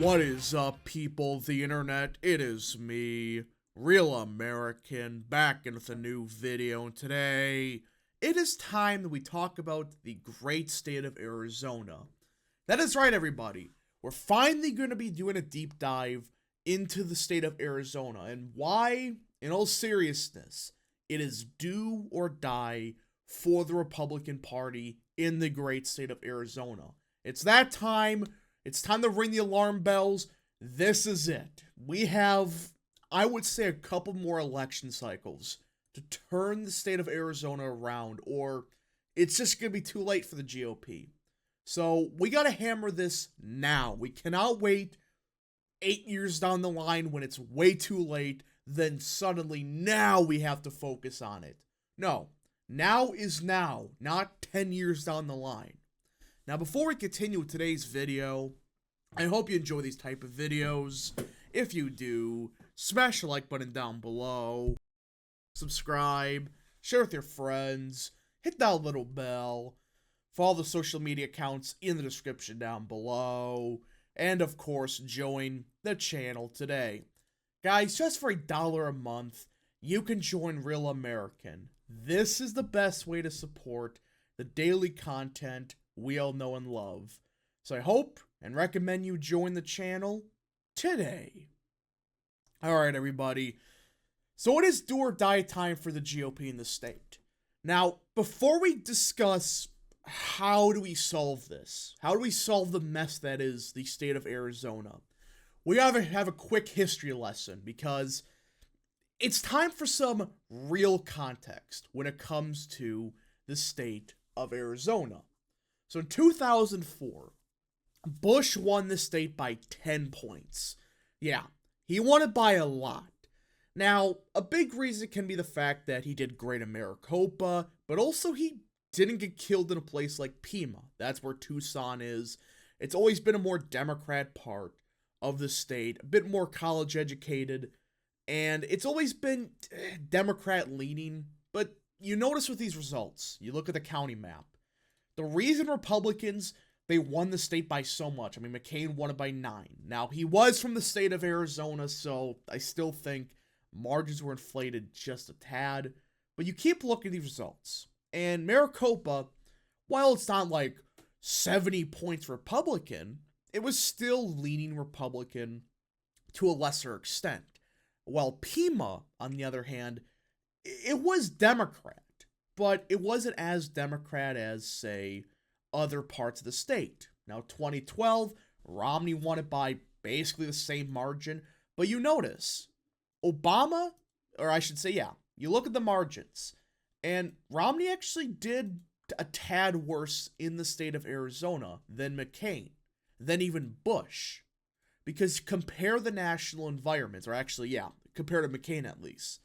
What is up, people of the internet? It is me, Real American, back in with a new video, and today, it is time that we talk about the great state of Arizona. That is right, everybody. We're finally going to be doing a deep dive into the state of Arizona, and why, in all seriousness, it is do or die for the Republican Party in the great state of Arizona. It's that time. It's time to ring the alarm bells. This is it. We have, I would say, a couple more election cycles to turn the state of Arizona around, or it's just going to be too late for the GOP. So we got to hammer this now. We cannot wait 8 years down the line when it's way too late. Then suddenly now we have to focus on it. No, now is now, not 10 years down the line. Now, before we continue with today's video, I hope you enjoy these type of videos. If you do, smash the like button down below, subscribe, share with your friends, hit that little bell, follow the social media accounts in the description down below, and of course, join the channel today. Guys, just for $1 a month, you can join Real American. This is the best way to support the daily content we all know and love. So I hope and recommend you join the channel today. Alright, everybody. So it is do or die time for the GOP in the state. Now, before we discuss how do we solve this, how do we solve the mess that is the state of Arizona, we gotta have a quick history lesson because it's time for some real context when it comes to the state of Arizona. So in 2004, Bush won the state by 10 points. Yeah, he won it by a lot. Now, a big reason can be the fact that he did great in Maricopa, but also he didn't get killed in a place like Pima. That's where Tucson is. It's always been a more Democrat part of the state, a bit more college educated, and it's always been Democrat leaning. But you notice with these results, you look at the county map, the reason Republicans, they won the state by so much. I mean, McCain won it by 9. Now, he was from the state of Arizona, so I still think margins were inflated just a tad. But you keep looking at these results. And Maricopa, while it's not like 70 points Republican, it was still leaning Republican to a lesser extent. While Pima, on the other hand, it was Democrat. But it wasn't as Democrat as, say, other parts of the state. Now, 2012, Romney won it by basically the same margin. But you notice, Obama, or I should say, yeah, you look at the margins, and Romney actually did a tad worse in the state of Arizona than McCain, than even Bush. Because compare the national environments, or actually, yeah, compare to McCain at least.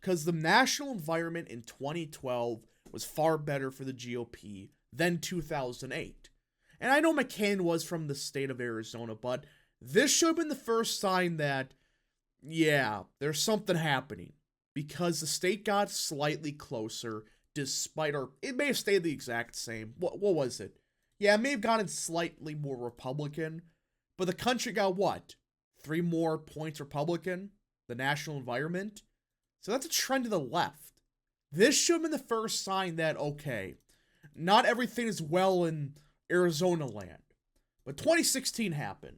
Because the national environment in 2012 was far better for the GOP than 2008. And I know McCain was from the state of Arizona, but this should have been the first sign that, yeah, there's something happening. Because the state got slightly closer despite, or it may have stayed the exact same. What was it? Yeah, it may have gotten slightly more Republican, but the country got what? 3 more points Republican? The national environment? So that's a trend to the left. This should have been the first sign that, okay, not everything is well in Arizona land. But 2016 happened.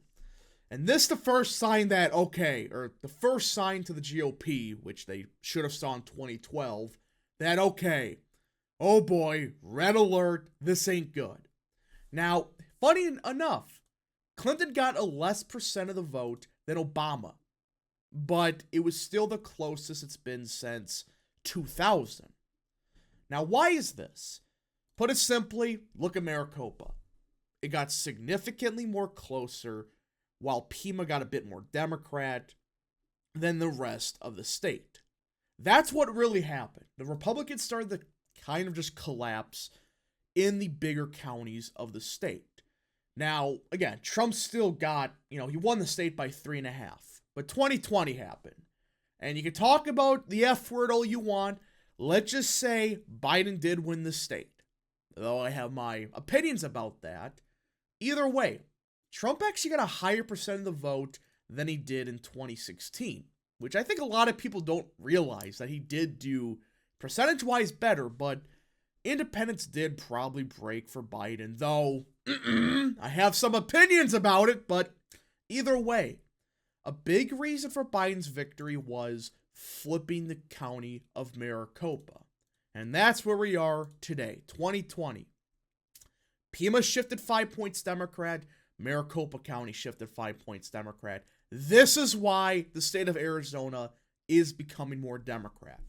And this the first sign that, okay, or the first sign to the GOP, which they should have saw in 2012, that, okay, oh boy, red alert, this ain't good. Now, funny enough, Clinton got a less percent of the vote than Obama. But it was still the closest it's been since 2000. Now, why is this? Put it simply, look at Maricopa. It got significantly more closer, while Pima got a bit more Democrat than the rest of the state. That's what really happened. The Republicans started to kind of just collapse in the bigger counties of the state. Now, again, Trump still got, he won the state by 3.5. But 2020 happened. And you can talk about the F word all you want. Let's just say Biden did win the state. Though I have my opinions about that. Either way, Trump actually got a higher percent of the vote than he did in 2016, which I think a lot of people don't realize that he did do percentage-wise better, but independents did probably break for Biden, though I have some opinions about it, but either way, a big reason for Biden's victory was flipping the county of Maricopa. And that's where we are today, 2020. Pima shifted 5 points Democrat. Maricopa County shifted 5 points Democrat. This is why the state of Arizona is becoming more Democrat.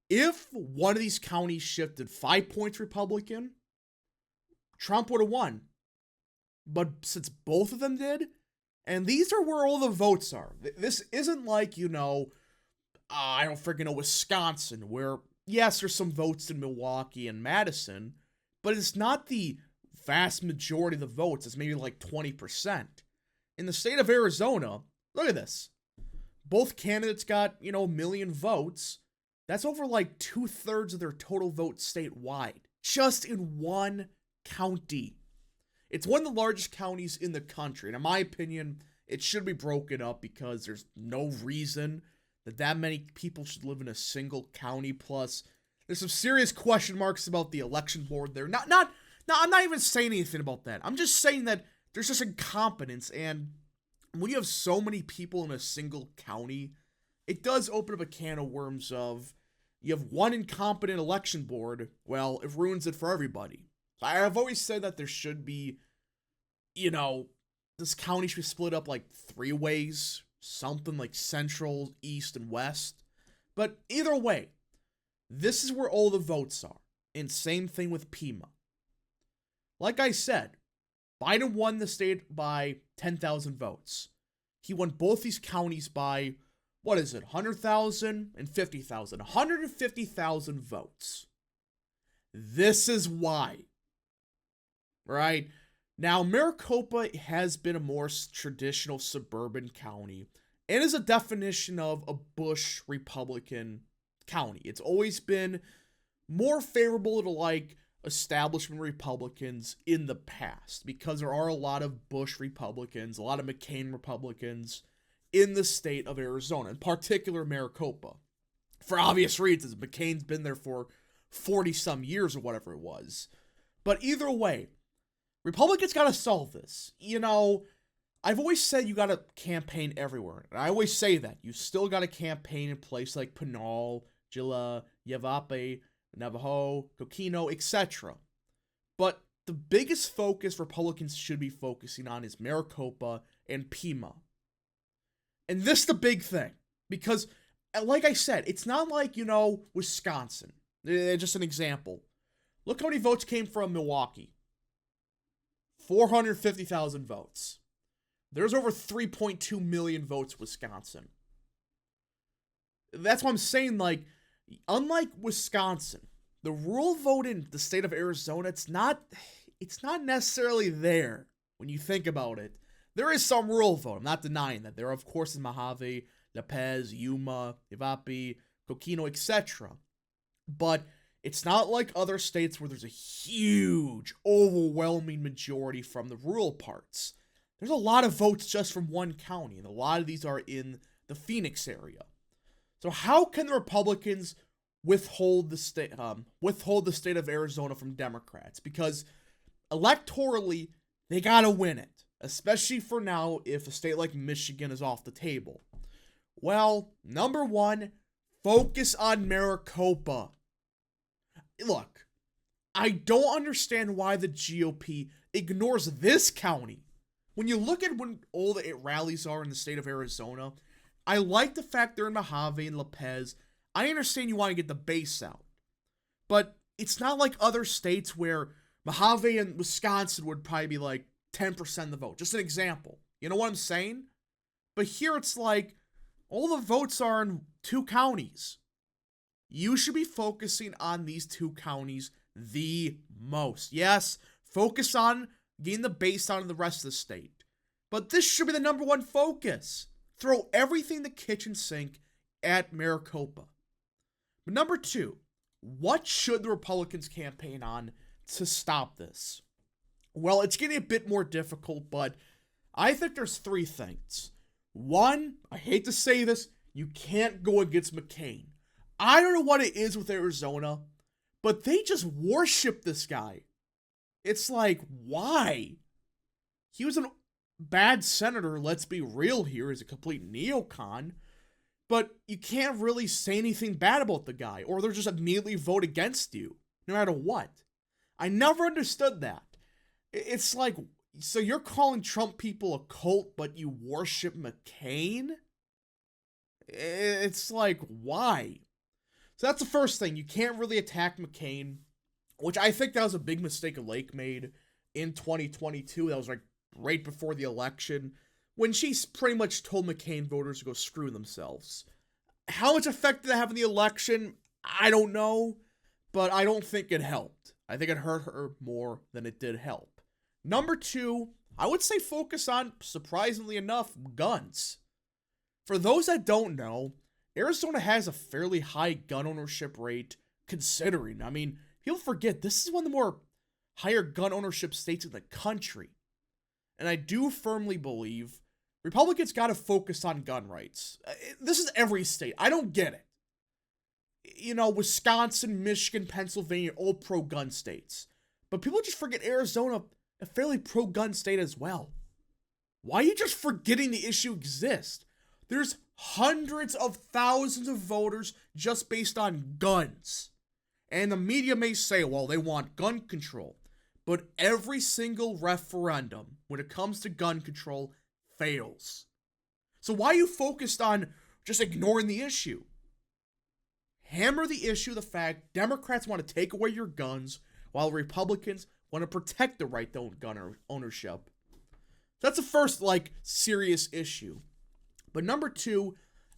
If one of these counties shifted 5 points Republican, Trump would have won. But since both of them did, and these are where all the votes are. This isn't like, I don't freaking know, Wisconsin, where, yes, there's some votes in Milwaukee and Madison, but it's not the vast majority of the votes. It's maybe like 20%. In the state of Arizona, look at this. Both candidates got, a million votes. That's over like 2/3 of their total votes statewide. Just in one county. It's one of the largest counties in the country. And in my opinion, it should be broken up because there's no reason that many people should live in a single county. Plus, there's some serious question marks about the election board there. I'm not even saying anything about that. I'm just saying that there's just incompetence. And when you have so many people in a single county, it does open up a can of worms of, you have one incompetent election board, well, it ruins it for everybody. I've always said that there should be, this county should be split up like 3 ways, something like central, east, and west. But either way, this is where all the votes are. And same thing with Pima. Like I said, Biden won the state by 10,000 votes. He won both these counties by, 100,000 and 50,000. 150,000 votes. This is why. Right? Now, Maricopa has been a more traditional suburban county and is a definition of a Bush Republican county. It's always been more favorable to establishment Republicans in the past because there are a lot of Bush Republicans, a lot of McCain Republicans in the state of Arizona, in particular Maricopa. For obvious reasons, McCain's been there for 40-some years or whatever it was. But either way, Republicans got to solve this. I've always said you got to campaign everywhere. And I always say that. You still got to campaign in places like Pinal, Gila, Yavapai, Navajo, Coquino, etc. But the biggest focus Republicans should be focusing on is Maricopa and Pima. And this is the big thing. Because, like I said, it's not like, Wisconsin. Just an example. Look how many votes came from Milwaukee. 450,000 votes. There's over 3.2 million votes Wisconsin. That's why I'm saying, unlike Wisconsin, the rural vote in the state of Arizona, it's not necessarily there when you think about it. There is some rural vote. I'm not denying that. There are, of course, in Mojave, La Paz, Yuma, Yavapai, Coquino, etc. But it's not like other states where there's a huge, overwhelming majority from the rural parts. There's a lot of votes just from one county, and a lot of these are in the Phoenix area. So how can the Republicans withhold the state of Arizona from Democrats? Because electorally, they gotta win it, especially for now if a state like Michigan is off the table. Well, number one, focus on Maricopa. Look, I don't understand why the GOP ignores this county. When you look at when all the rallies are in the state of Arizona, I like the fact they're in Mojave and La Paz. I understand you want to get the base out. But it's not like other states where Mojave and Wisconsin would probably be 10% of the vote. Just an example. You know what I'm saying? But here it's all the votes are in 2 counties. You should be focusing on these 2 counties the most. Yes, focus on getting the base out of the rest of the state. But this should be the number one focus. Throw everything in the kitchen sink at Maricopa. But number 2, what should the Republicans campaign on to stop this? Well, it's getting a bit more difficult, but I think there's three things. One, I hate to say this, you can't go against McCain. I don't know what it is with Arizona, but they just worship this guy. It's like, why? He was a bad senator, let's be real here, he's a complete neocon, but you can't really say anything bad about the guy, or they'll just immediately vote against you, no matter what. I never understood that. It's like, so you're calling Trump people a cult, but you worship McCain? It's like, why? So that's the first thing. You can't really attack McCain, which I think that was a big mistake Lake made in 2022. That was like right before the election, when she pretty much told McCain voters to go screw themselves. How much effect did that have in the election? I don't know, but I don't think it helped. I think it hurt her more than it did help. Number two, I would say focus on, surprisingly enough, guns. For those that don't know, Arizona has a fairly high gun ownership rate, considering. I mean, people forget this is one of the more higher gun ownership states in the country. And I do firmly believe Republicans got to focus on gun rights. This is every state. I don't get it. You know, Wisconsin, Michigan, Pennsylvania, all pro-gun states. But people just forget Arizona, a fairly pro-gun state as well. Why are you just forgetting the issue exists? There's hundreds of thousands of voters just based on guns. And the media may say, well, they want gun control. But every single referendum, when it comes to gun control, fails. So why are you focused on just ignoring the issue? Hammer the issue, the fact Democrats want to take away your guns, while Republicans want to protect the right to own gun ownership. That's the first, serious issue. But number two,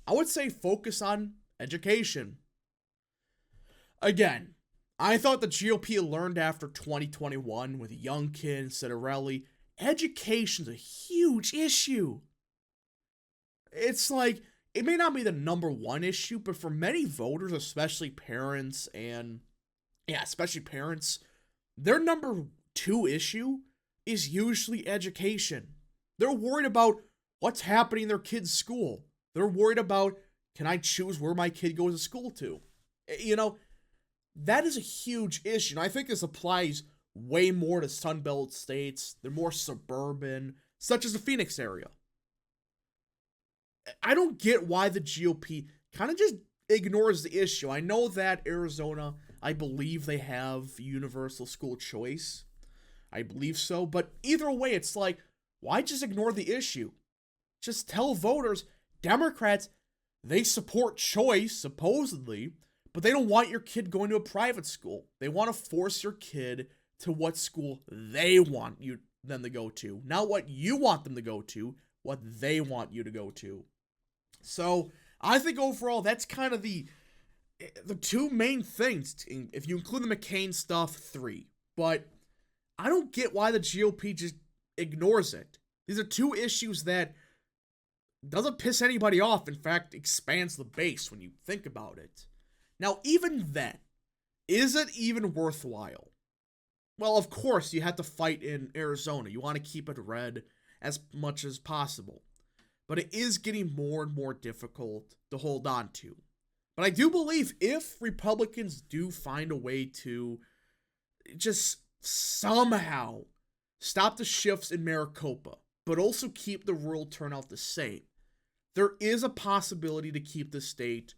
I would say focus on education. Again, I thought the GOP learned after 2021 with Youngkin and Citarelli. Education's a huge issue. It's like, it may not be the number one issue, but for many voters, especially parents, their number two issue is usually education. They're worried about what's happening in their kid's school. They're worried about, can I choose where my kid goes to school to? You know, that is a huge issue. And I think this applies way more to Sunbelt states. They're more suburban, such as the Phoenix area. I don't get why the GOP kind of just ignores the issue. I know that Arizona, I believe they have universal school choice. I believe so. But either way, it's like, why just ignore the issue? Just tell voters, Democrats, they support choice, supposedly, but they don't want your kid going to a private school. They want to force your kid to what school they want them to go to. Not what you want them to go to, what they want you to go to. So, I think overall, that's kind of the two main things. If you include the McCain stuff, three. But I don't get why the GOP just ignores it. These are two issues that doesn't piss anybody off. In fact, expands the base when you think about it. Now, even then, is it even worthwhile? Well, of course, you have to fight in Arizona. You want to keep it red as much as possible. But it is getting more and more difficult to hold on to. But I do believe if Republicans do find a way to just somehow stop the shifts in Maricopa, but also keep the rural turnout the same, there is a possibility to keep the state,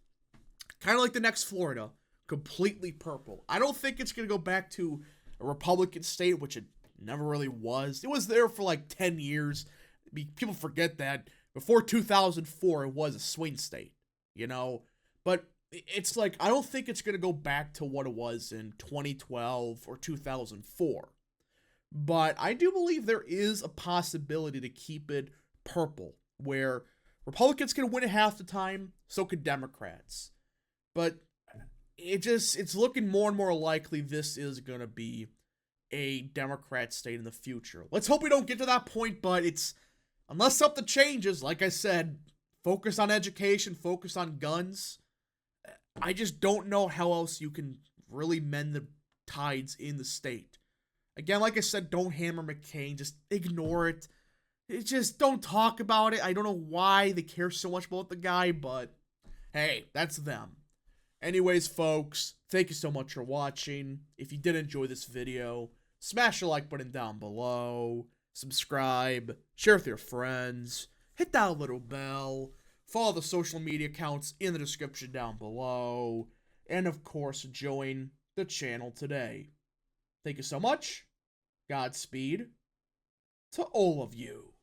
kind of like the next Florida, completely purple. I don't think it's going to go back to a Republican state, which it never really was. It was there for 10 years. People forget that. Before 2004, it was a swing state, But it's I don't think it's going to go back to what it was in 2012 or 2004. But I do believe there is a possibility to keep it purple, where Republicans can win it half the time, so could Democrats. But it's looking more and more likely this is going to be a Democrat state in the future. Let's hope we don't get to that point, but unless something changes, like I said, focus on education, focus on guns. I just don't know how else you can really mend the tides in the state. Again, like I said, don't hammer McCain. Just ignore it. Just don't talk about it. I don't know why they care so much about the guy, but hey, that's them. Anyways, folks, thank you so much for watching. If you did enjoy this video, smash the like button down below, subscribe, share with your friends, hit that little bell, follow the social media accounts in the description down below, and of course, join the channel today. Thank you so much. Godspeed to all of you.